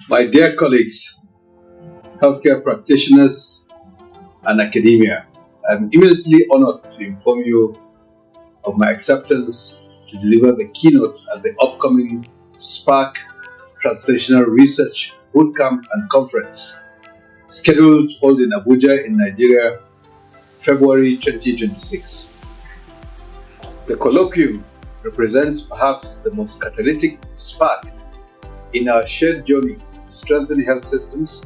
My dear colleagues, healthcare practitioners, and academia, I'm immensely honored to inform you of my acceptance to deliver the keynote at the upcoming SPARC Translational Research Bootcamp and Conference, scheduled to hold in Abuja in Nigeria, February 2026. The colloquium represents perhaps the most catalytic spark in our shared journey to strengthen health systems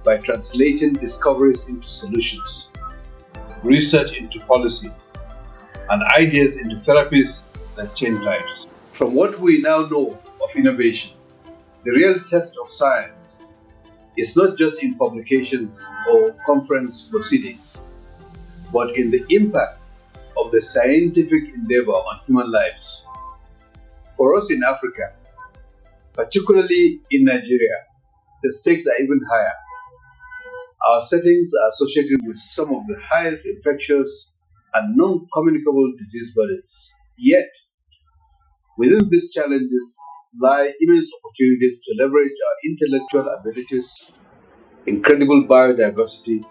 by translating discoveries into solutions, research into policy, and ideas into therapies that change lives. From what we now know of innovation, the real test of science is not just in publications or conference proceedings, but in the impact of the scientific endeavor on human lives. For us in Africa, particularly in Nigeria, the stakes are even higher. Our settings are associated with some of the highest infectious and non-communicable disease burdens. Yet, within these challenges lie immense opportunities to leverage our intellectual abilities, incredible biodiversity,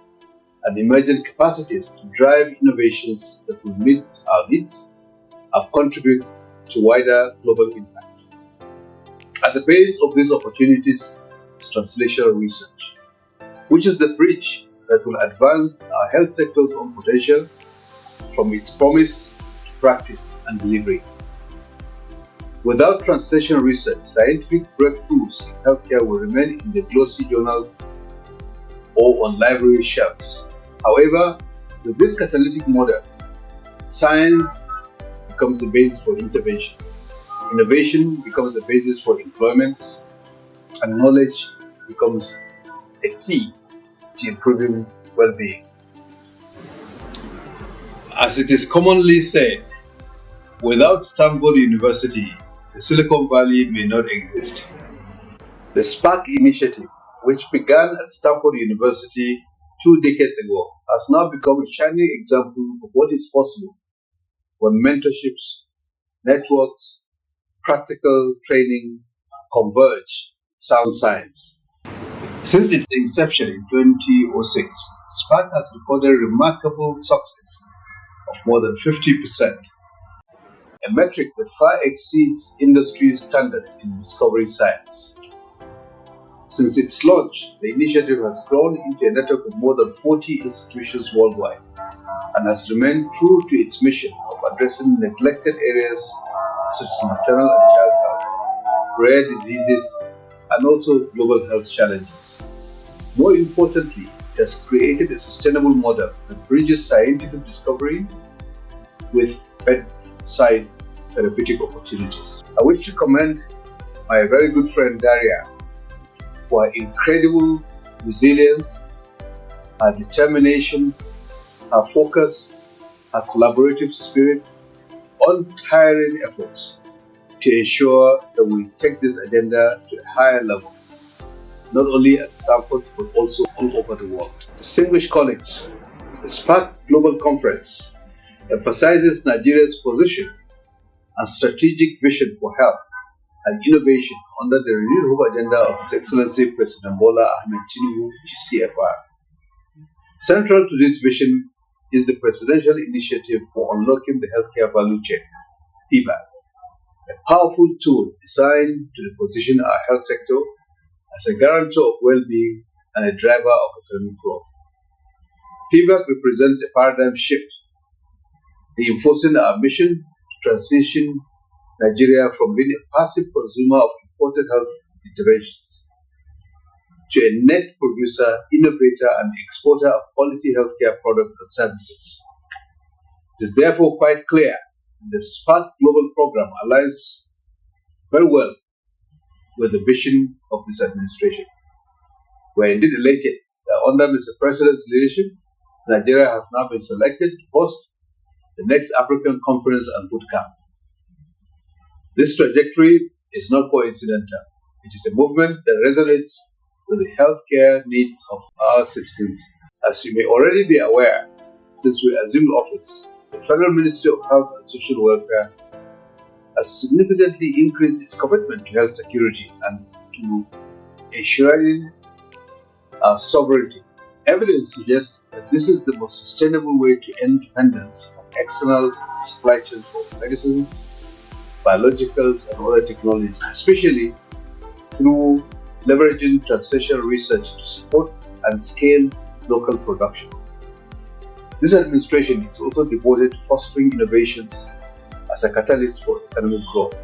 and emergent capacities to drive innovations that will meet our needs and contribute to wider global impact. At the base of these opportunities is translational research, which is the bridge that will advance our health sector's own potential from its promise to practice and delivery. Without translational research, scientific breakthroughs in healthcare will remain in the glossy journals or on library shelves. However, with this catalytic model, science becomes the basis for intervention, innovation becomes the basis for employment, and knowledge becomes a key to improving well-being. As it is commonly said, without Stanford University, the Silicon Valley may not exist. The SPARC initiative, which began at Stanford University 2 decades ago, has now become a shining example of what is possible when mentorships, networks, practical training converge with sound science. Since its inception in 2006, SPARC has recorded remarkable success of more than 50%, a metric that far exceeds industry standards in discovery science. Since its launch, the initiative has grown into a network of more than 40 institutions worldwide and has remained true to its mission of addressing neglected areas such as maternal and child health, rare diseases, and also global health challenges. More importantly, it has created a sustainable model that bridges scientific discovery with bedside therapeutic opportunities. I wish to commend my very good friend Daria for her incredible resilience, her determination, her focus, her collaborative spirit, untiring efforts to ensure that we take this agenda to a higher level, not only at Stanford but also all over the world. Distinguished colleagues, the SPARC Global Conference emphasizes Nigeria's position and strategic vision for health and innovation under the renewed hope agenda of His Excellency President Bola Ahmed Tinubu, GCFR. Central to this vision is the Presidential Initiative for Unlocking the Healthcare Value Chain, PVAC, a powerful tool designed to position our health sector as a guarantor of well-being and a driver of economic growth. PVAC represents a paradigm shift, reinforcing our mission to transition Nigeria from being a passive consumer of imported health interventions to a net producer, innovator, and exporter of quality healthcare products and services. It is therefore quite clear that the SPARC Global Program aligns very well with the vision of this administration. We are indeed elated that under Mr. President's leadership, Nigeria has now been selected to host the next African Conference and Bootcamp. This trajectory is not coincidental. It is a movement that resonates with the healthcare needs of our citizens. As you may already be aware, since we assumed office, the Federal Ministry of Health and Social Welfare has significantly increased its commitment to health security and to ensuring our sovereignty. Evidence suggests that this is the most sustainable way to end dependence on external supply chains for medicines, biologicals, and other technologies, especially through leveraging translational research to support and scale local production. This administration is also devoted to fostering innovations as a catalyst for economic growth.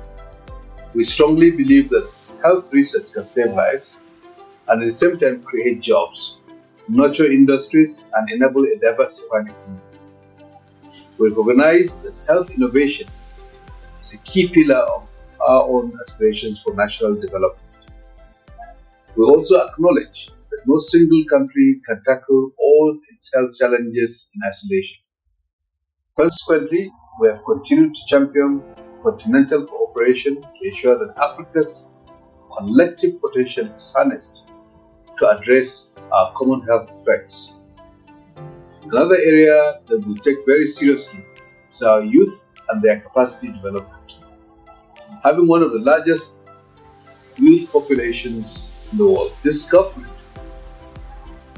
We strongly believe that health research can save lives and at the same time create jobs, nurture industries, and enable a diversified economy. We recognize that health innovation is a key pillar of our own aspirations for national development. We also acknowledge that no single country can tackle all its health challenges in isolation. Consequently, we have continued to champion continental cooperation to ensure that Africa's collective potential is harnessed to address our common health threats. Another area that we take very seriously is our youth and their capacity development. Having one of the largest youth populations in the world, this government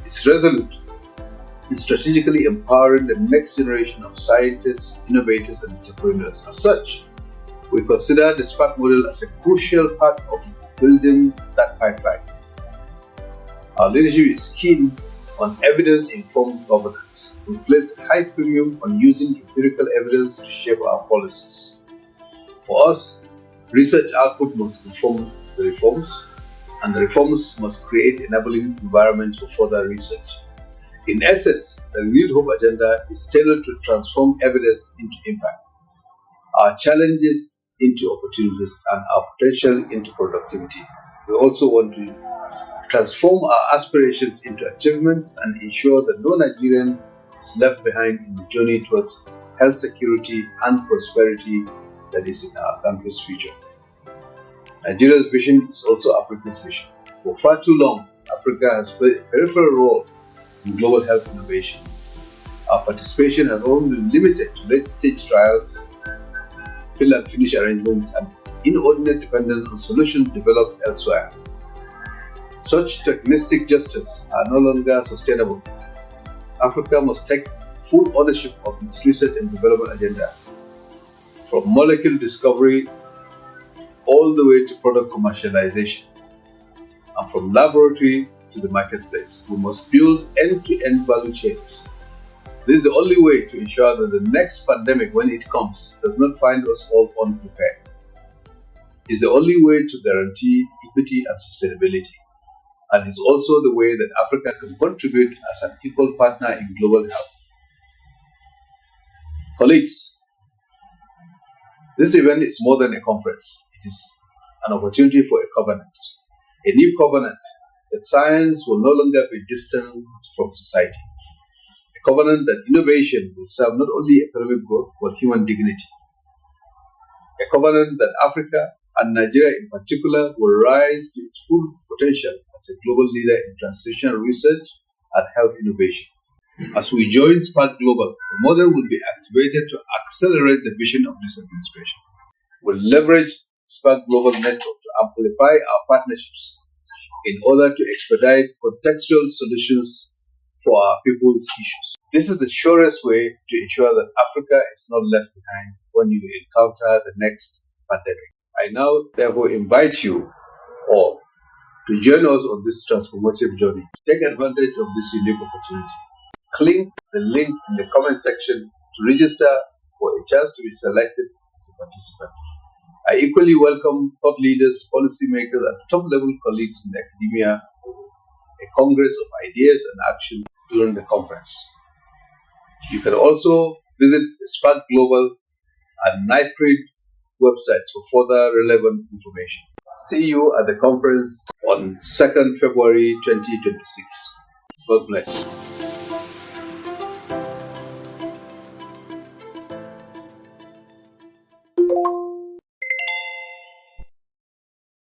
is resolute in strategically empowering the next generation of scientists, innovators, and entrepreneurs. As such, we consider the SPARK model as a crucial part of building that pipeline. Our leadership is keen on evidence-informed governance. We place a high premium on using empirical evidence to shape our policies. For us, research output must inform the reforms, and the reforms must create enabling environments for further research. In essence, the Renewed Hope agenda is tailored to transform evidence into impact, our challenges into opportunities, and our potential into productivity. We also want to transform our aspirations into achievements and ensure that no Nigerian is left behind in the journey towards health security and prosperity that is in our country's future. Nigeria's vision is also Africa's vision. For far too long, Africa has played a peripheral role in global health innovation. Our participation has only been limited to late-stage trials, fill and finish arrangements, and inordinate dependence on solutions developed elsewhere. Such technistic gestures are no longer sustainable. Africa must take full ownership of its research and development agenda, from molecule discovery all the way to product commercialization, and from laboratory to the marketplace. We must build end-to-end value chains. This is the only way to ensure that the next pandemic, when it comes, does not find us all unprepared. It's the only way to guarantee equity and sustainability, and it's also the way that Africa can contribute as an equal partner in global health. Colleagues, this event is more than a conference. It is an opportunity for a covenant, a new covenant that science will no longer be distant from society, a covenant that innovation will serve not only economic growth but human dignity, a covenant that Africa and Nigeria in particular will rise to its full potential as a global leader in translational research and health innovation. As we join SPARK Global, the model will be activated to accelerate the vision of this administration. We'll leverage SPARK Global Network to amplify our partnerships in order to expedite contextual solutions for our people's issues. This is the surest way to ensure that Africa is not left behind when you encounter the next pandemic. I now therefore invite you all to join us on this transformative journey. Take advantage of this unique opportunity. Click the link in the comment section to register for a chance to be selected as a participant. I equally welcome thought leaders, policymakers, and top-level colleagues in academia for a congress of ideas and action during the conference. You can also visit the SPARK Global and NIPRD websites for further relevant information. See you at the conference on 2nd February 2026. God bless.